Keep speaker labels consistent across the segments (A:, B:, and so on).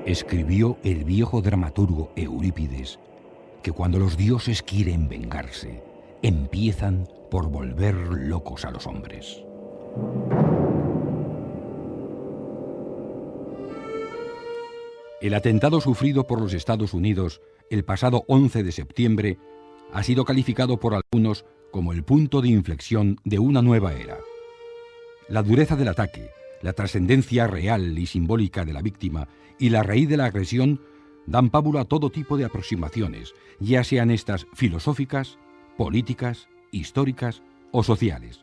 A: Escribió el viejo dramaturgo Eurípides que cuando los dioses quieren vengarse, empiezan por volver locos a los hombres. El atentado sufrido por los Estados Unidos el pasado 11 de septiembre ha sido calificado por algunos como el punto de inflexión de una nueva era. La dureza del ataque, la trascendencia real y simbólica de la víctima y la raíz de la agresión dan pábulo a todo tipo de aproximaciones, ya sean estas filosóficas, políticas, históricas o sociales.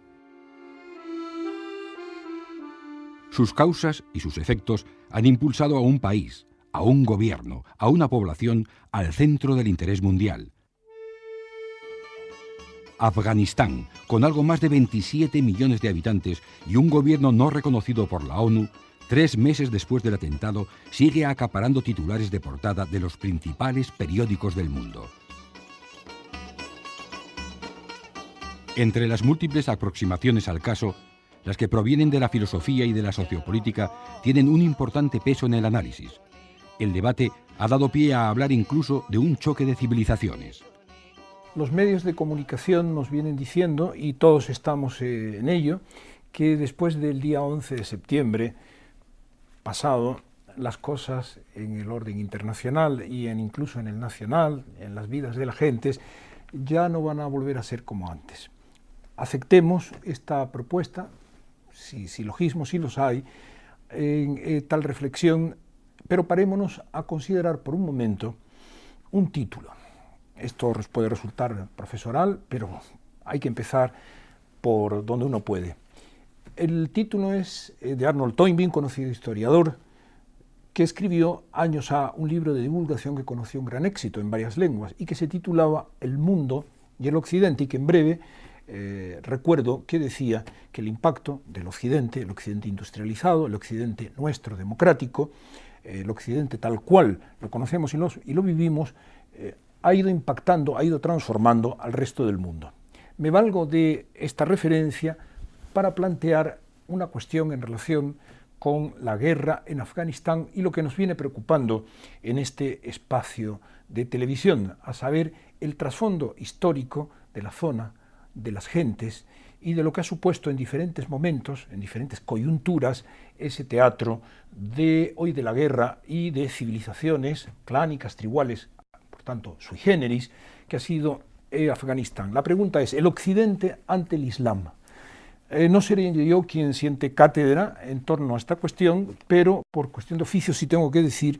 A: Sus causas y sus efectos han impulsado a un país, a un gobierno, a una población al centro del interés mundial. Afganistán, con algo más de 27 millones de habitantes y un gobierno no reconocido por la ONU, 3 meses después del atentado, sigue acaparando titulares de portada de los principales periódicos del mundo. Entre las múltiples aproximaciones al caso, las que provienen de la filosofía y de la sociopolítica tienen un importante peso en el análisis. El debate ha dado pie a hablar incluso de un choque de civilizaciones.
B: Los medios de comunicación nos vienen diciendo, y todos estamos en ello, que después del día 11 de septiembre pasado, las cosas en el orden internacional y incluso en el nacional, en las vidas de las gentes, ya no van a volver a ser como antes. Aceptemos esta propuesta, si silogismos sí los hay, en tal reflexión, pero parémonos a considerar por un momento un título. Esto puede resultar profesoral, pero hay que empezar por donde uno puede. El título es de Arnold Toynbee, conocido historiador, que escribió años un libro de divulgación que conoció un gran éxito en varias lenguas y que se titulaba El mundo y el occidente, y que en breve recuerdo que decía que el impacto del occidente, el occidente industrializado, el occidente nuestro democrático, el occidente tal cual lo conocemos y lo vivimos, ha ido impactando, ha ido transformando al resto del mundo. Me valgo de esta referencia para plantear una cuestión en relación con la guerra en Afganistán y lo que nos viene preocupando en este espacio de televisión, a saber, el trasfondo histórico de la zona, de las gentes y de lo que ha supuesto en diferentes momentos, en diferentes coyunturas, ese teatro de hoy de la guerra y de civilizaciones clánicas, tribales, por tanto sui generis, que ha sido Afganistán. La pregunta es, ¿el occidente ante el Islam? No seré yo quien siente cátedra en torno a esta cuestión, pero por cuestión de oficio sí tengo que decir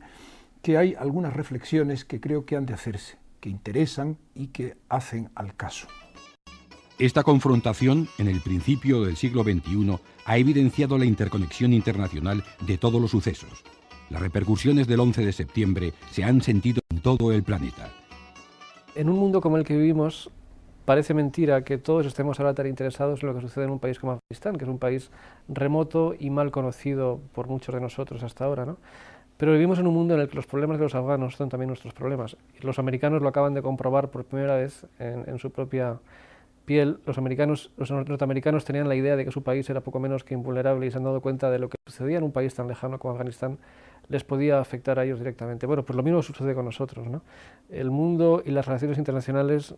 B: que hay algunas reflexiones que creo que han de hacerse, que interesan y que hacen al caso.
A: Esta confrontación, en el principio del siglo XXI, ha evidenciado la interconexión internacional de todos los sucesos. Las repercusiones del 11 de septiembre se han sentido en todo el planeta.
C: En un mundo como el que vivimos, parece mentira que todos estemos ahora tan interesados en lo que sucede en un país como Afganistán, que es un país remoto y mal conocido por muchos de nosotros hasta ahora, ¿no? Pero vivimos en un mundo en el que los problemas de los afganos son también nuestros problemas. Los americanos lo acaban de comprobar por primera vez en su propia piel. Los norteamericanos tenían la idea de que su país era poco menos que invulnerable y se han dado cuenta de lo que sucedía en un país tan lejano como Afganistán les podía afectar a ellos directamente. Bueno, pues lo mismo sucede con nosotros, ¿no? El mundo y las relaciones internacionales,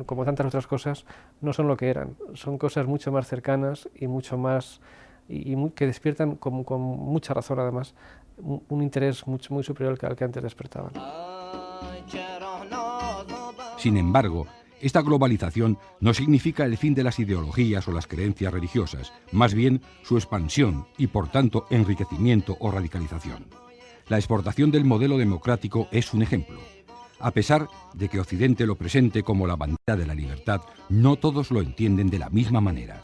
C: como tantas otras cosas, no son lo que eran. Son cosas mucho más cercanas y mucho más que despiertan con mucha razón, además, un interés muy superior al que antes despertaban.
A: Sin embargo, esta globalización no significa el fin de las ideologías o las creencias religiosas, más bien su expansión y, por tanto, enriquecimiento o radicalización. La exportación del modelo democrático es un ejemplo. A pesar de que Occidente lo presente como la bandera de la libertad, no todos lo entienden de la misma manera.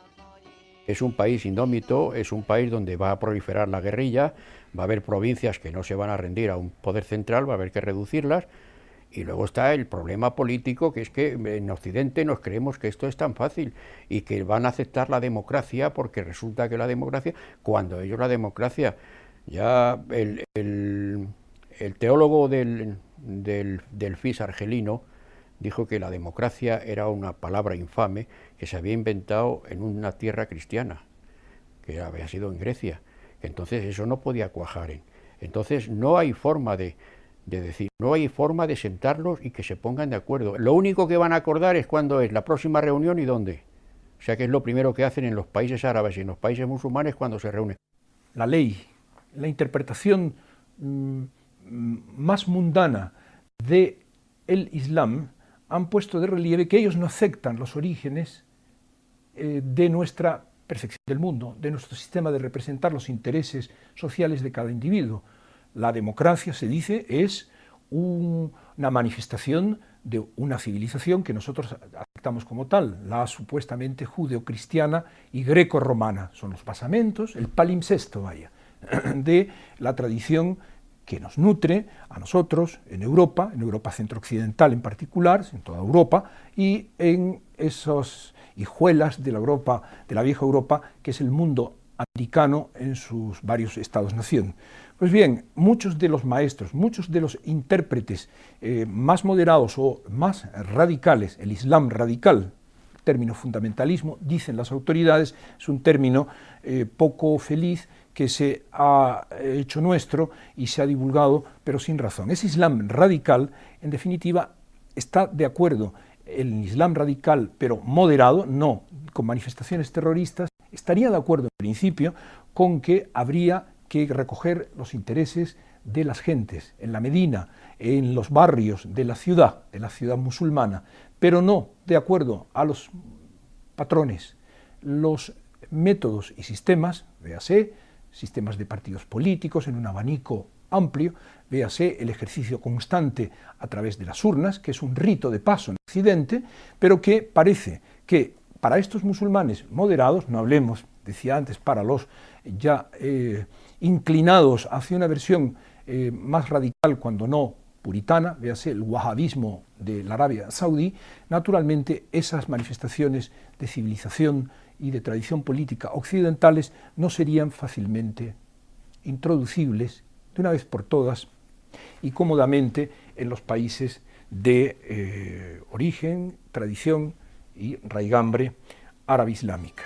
D: Es un país indómito, es un país donde va a proliferar la guerrilla, va a haber provincias que no se van a rendir a un poder central, va a haber que reducirlas, Y luego está el problema político, que es que en Occidente nos creemos que esto es tan fácil y que van a aceptar la democracia porque resulta que la democracia, cuando ellos la democracia, ya el teólogo del FIS argelino dijo que la democracia era una palabra infame que se había inventado en una tierra cristiana, que había sido en Grecia, que entonces eso no podía cuajar. Entonces no hay forma de decir, no hay forma de sentarlos y que se pongan de acuerdo. Lo único que van a acordar es cuándo es la próxima reunión y dónde. O sea que es lo primero que hacen en los países árabes y en los países musulmanes cuando se reúnen.
B: La ley, la interpretación más mundana del Islam han puesto de relieve que ellos no aceptan los orígenes de nuestra percepción del mundo, de nuestro sistema de representar los intereses sociales de cada individuo. La democracia, se dice, es una manifestación de una civilización que nosotros aceptamos como tal, la supuestamente judeocristiana y greco-romana. Son los basamentos, el palimpsesto, vaya, de la tradición que nos nutre a nosotros en Europa centro-occidental en particular, en toda Europa, y en esos hijuelas de la Europa, de la vieja Europa, que es el mundo americano en sus varios estados-nación. Pues bien, muchos de los maestros, muchos de los intérpretes más moderados o más radicales, el Islam radical, término fundamentalismo, dicen las autoridades, es un término poco feliz que se ha hecho nuestro y se ha divulgado, pero sin razón. Ese Islam radical, en definitiva, está de acuerdo, el Islam radical, pero moderado, no con manifestaciones terroristas, estaría de acuerdo en principio con que habría que recoger los intereses de las gentes, en la Medina, en los barrios de la ciudad musulmana, pero no de acuerdo a los patrones, los métodos y sistemas, véase, sistemas de partidos políticos en un abanico amplio, véase el ejercicio constante a través de las urnas, que es un rito de paso en Occidente, pero que parece que para estos musulmanes moderados, no hablemos, decía antes, para los ya inclinados hacia una versión más radical, cuando no puritana, véase el wahabismo de la Arabia Saudí, naturalmente esas manifestaciones de civilización y de tradición política occidentales no serían fácilmente introducibles de una vez por todas y cómodamente en los países de origen, tradición y raigambre árabe-islámica.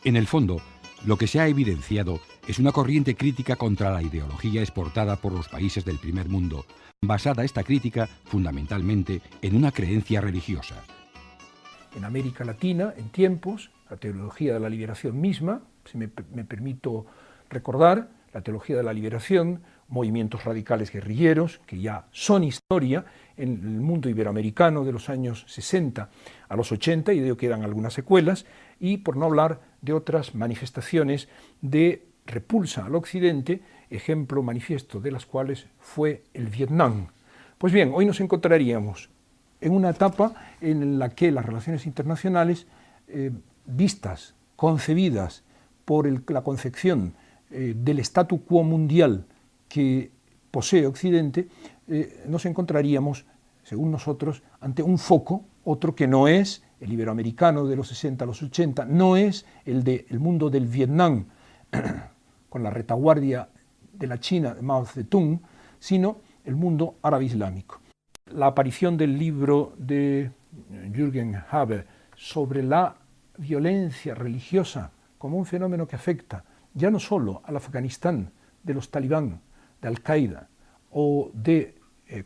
A: En el fondo, lo que se ha evidenciado es una corriente crítica contra la ideología exportada por los países del primer mundo, basada esta crítica fundamentalmente en una creencia religiosa.
B: En América Latina, en tiempos, la teología de la liberación misma, si me permito recordar, la teología de la liberación, movimientos radicales guerrilleros, que ya son historia en el mundo iberoamericano de los años 60 a los 80, y de ello quedan algunas secuelas, y por no hablar de otras manifestaciones de repulsa al occidente, ejemplo manifiesto de las cuales fue el Vietnam. Pues bien, hoy nos encontraríamos en una etapa en la que las relaciones internacionales, vistas, concebidas por la concepción del statu quo mundial que posee Occidente, nos encontraríamos, según nosotros, ante un foco, otro que no es el iberoamericano de los 60 a los 80, no es el mundo del Vietnam, con la retaguardia de la China de Mao Zedong, sino el mundo árabe-islámico. La aparición del libro de Jürgen Haber sobre la violencia religiosa como un fenómeno que afecta ya no solo al Afganistán de los talibán, de Al-Qaeda o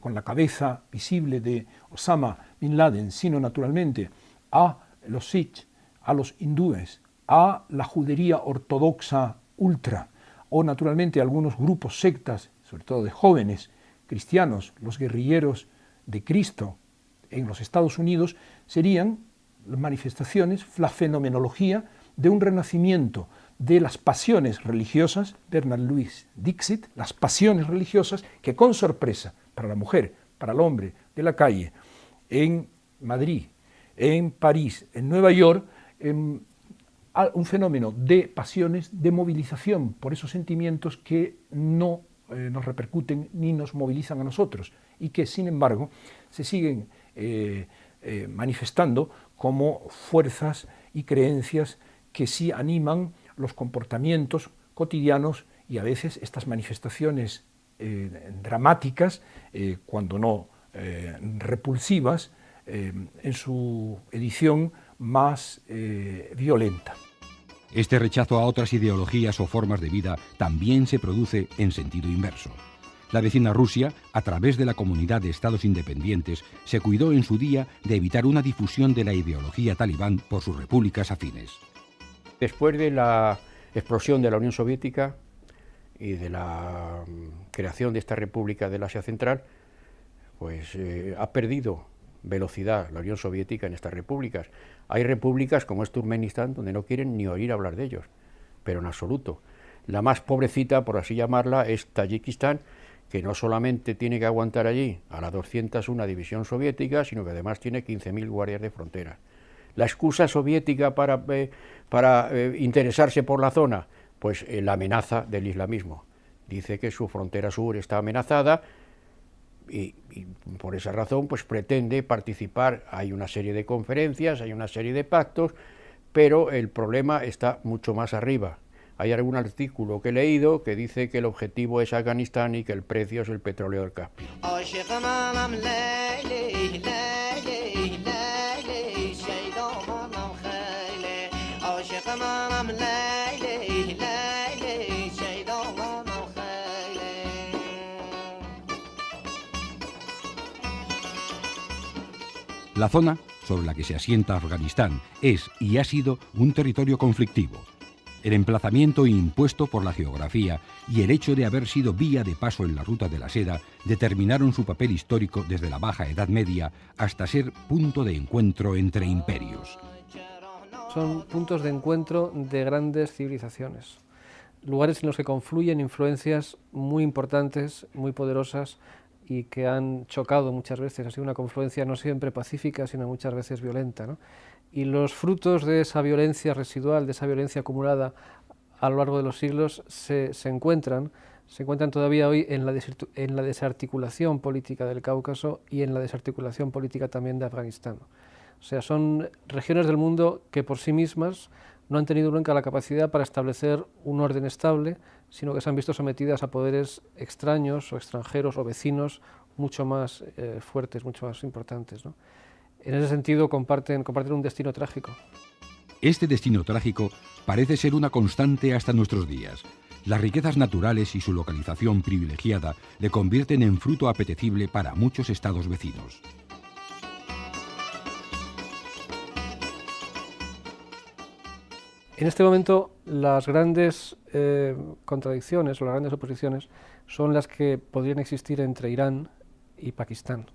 B: con la cabeza visible de Osama Bin Laden, sino naturalmente a los Sikh, a los hindúes, a la judería ortodoxa ultra, o naturalmente a algunos grupos sectas, sobre todo de jóvenes cristianos, los guerrilleros de Cristo en los Estados Unidos, serían manifestaciones, la fenomenología de un renacimiento de las pasiones religiosas, Bernard Louis Dixit, las pasiones religiosas que con sorpresa para la mujer, para el hombre de la calle, en Madrid, en París, en Nueva York, un fenómeno de pasiones, de movilización por esos sentimientos que no nos repercuten ni nos movilizan a nosotros. y que, sin embargo, se siguen manifestando como fuerzas y creencias que sí animan los comportamientos cotidianos y a veces estas manifestaciones dramáticas, cuando no repulsivas, en su edición más violenta.
A: Este rechazo a otras ideologías o formas de vida también se produce en sentido inverso. La vecina Rusia, a través de la Comunidad de Estados Independientes, se cuidó en su día de evitar una difusión de la ideología talibán por sus repúblicas afines.
D: Después de la explosión de la Unión Soviética y de la creación de esta República del Asia Central, pues ha perdido velocidad la Unión Soviética en estas repúblicas. Hay repúblicas como es Turkmenistán donde no quieren ni oír hablar de ellos, pero en absoluto. La más pobrecita, por así llamarla, es Tayikistán, que no solamente tiene que aguantar allí a la 201 división soviética, sino que además tiene 15.000 guardias de frontera. La excusa soviética para interesarse por la zona, pues la amenaza del islamismo. Dice que su frontera sur está amenazada y por esa razón pues pretende participar. Hay una serie de conferencias, hay una serie de pactos, pero el problema está mucho más arriba. Hay algún artículo que he leído que dice que el objetivo es Afganistán y que el precio es el petróleo del Caspio.
A: La zona sobre la que se asienta Afganistán es y ha sido un territorio conflictivo. El emplazamiento impuesto por la geografía y el hecho de haber sido vía de paso en la ruta de la seda determinaron su papel histórico desde la Baja Edad Media hasta ser punto de encuentro entre imperios.
C: Son puntos de encuentro de grandes civilizaciones, lugares en los que confluyen influencias muy importantes, muy poderosas y que han chocado muchas veces. Ha sido una confluencia no siempre pacífica, sino muchas veces violenta, ¿no? Y los frutos de esa violencia residual, de esa violencia acumulada a lo largo de los siglos, se encuentran todavía hoy en la desarticulación política del Cáucaso y en la desarticulación política también de Afganistán. O sea, son regiones del mundo que por sí mismas no han tenido nunca la capacidad para establecer un orden estable, sino que se han visto sometidas a poderes extraños o extranjeros o vecinos mucho más fuertes, mucho más importantes, ¿no? En ese sentido comparten un destino trágico.
A: Este destino trágico parece ser una constante hasta nuestros días. Las riquezas naturales y su localización privilegiada le convierten en fruto apetecible para muchos estados vecinos.
C: En este momento las grandes contradicciones o las grandes oposiciones son las que podrían existir entre Irán y Pakistán.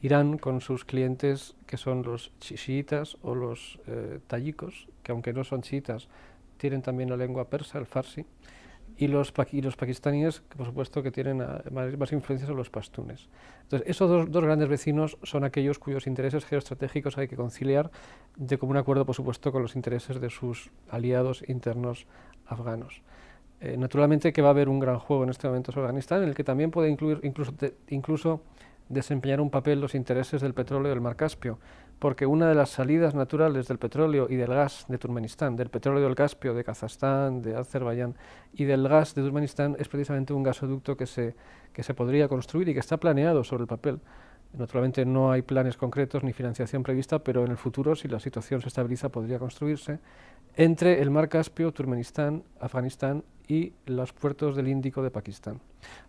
C: Irán con sus clientes que son los chiitas o los tayikos, que aunque no son chiitas tienen también la lengua persa, el farsi, y los pakistaníes, que por supuesto que tienen más influencias en los pastunes. Entonces, esos dos grandes vecinos son aquellos cuyos intereses geoestratégicos hay que conciliar de común acuerdo, por supuesto, con los intereses de sus aliados internos afganos. Naturalmente que va a haber un gran juego en este momento sobre Afganistán, en el que también puede incluir incluso desempeñar un papel los intereses del petróleo del Mar Caspio, porque una de las salidas naturales del petróleo y del gas de Turkmenistán, del petróleo del Caspio, de Kazajstán, de Azerbaiyán y del gas de Turkmenistán es precisamente un gasoducto que se podría construir y que está planeado sobre el papel. Naturalmente no hay planes concretos ni financiación prevista, pero en el futuro, si la situación se estabiliza, podría construirse entre el Mar Caspio, Turkmenistán, Afganistán y los puertos del Índico de Pakistán.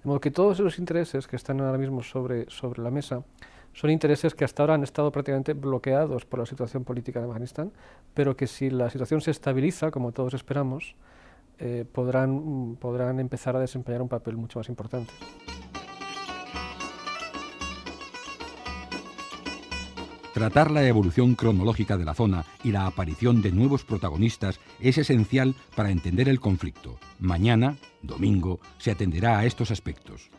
C: De modo que todos esos intereses que están ahora mismo sobre la mesa son intereses que hasta ahora han estado prácticamente bloqueados por la situación política de Afganistán, pero que si la situación se estabiliza, como todos esperamos, podrán empezar a desempeñar un papel mucho más importante.
A: Tratar la evolución cronológica de la zona y la aparición de nuevos protagonistas es esencial para entender el conflicto. Mañana, domingo, se atenderá a estos aspectos.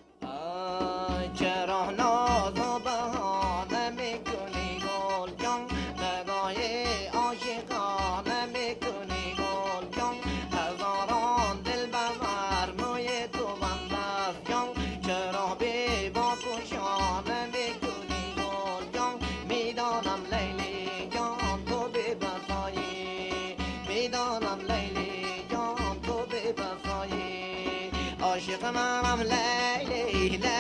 E: عاشق منم لیلی